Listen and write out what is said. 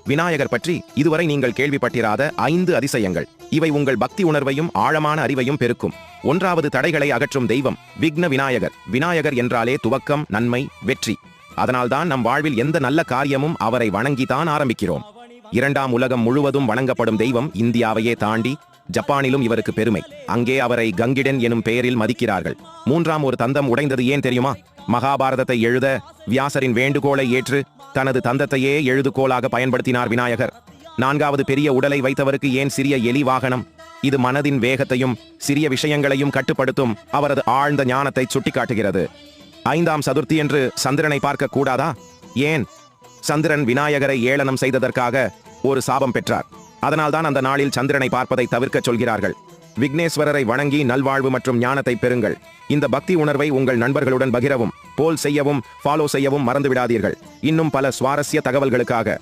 விநாயகர் பற்றி இதுவரை நீங்கள் கேள்விப்பட்டிராத 5 அதிசயங்கள். இவை உங்கள் பக்தி உணர்வையும் ஆழமான அறிவையும் பெருக்கும். 1வது, தடைகளை அகற்றும் தெய்வம் விக்ன விநாயகர். விநாயகர் என்றாலே துவக்கம், நன்மை, வெற்றி. அதனால்தான் நம் வாழ்வில் எந்த நல்ல காரியமும் அவரை வணங்கித்தான் ஆரம்பிக்கிறோம். 2ஆம், உலகம் முழுவதும் வணங்கப்படும் தெய்வம். இந்தியாவையே தாண்டி ஜப்பானிலும் இவருக்கு பெருமை. அங்கே அவரை கங்கிடன் எனும் பெயரில் மதிக்கிறார்கள். 3ஆம், ஒரு தந்தம் உடைந்தது ஏன் தெரியுமா? மகாபாரதத்தை எழுத வியாசரின் வேண்டுகோளை ஏற்று தனது தந்தத்தையே எழுதுகோலாக பயன்படுத்தினார் விநாயகர். 4வது, பெரிய உடலை வைத்தவருக்கு ஏன் சிறிய எலி வாகனம்? இது மனதின் வேகத்தையும் சிறிய விஷயங்களையும் கட்டுப்படுத்தும் அவரது ஆழ்ந்த ஞானத்தை சுட்டிக்காட்டுகிறது. 5ஆம், சதுர்த்தி என்று சந்திரனை பார்க்க கூடாதா? ஏன்? சந்திரன் விநாயகரை ஏளனம் செய்ததற்காக ஒரு சாபம் பெற்றார். அதனால்தான் அந்த நாளில் சந்திரனை பார்ப்பதை தவிர்க்கச் சொல்கிறார்கள். விக்னேஸ்வரரை வணங்கி நல்வாழ்வு மற்றும் ஞானத்தை பெறுங்கள். இந்த பக்தி உணர்வை உங்கள் நண்பர்களுடன் பகிரவும், போல் செய்யவும், ஃபாலோ செய்யவும் மறந்துவிடாதீர்கள். இன்னும் பல சுவாரஸ்ய தகவல்களுக்காக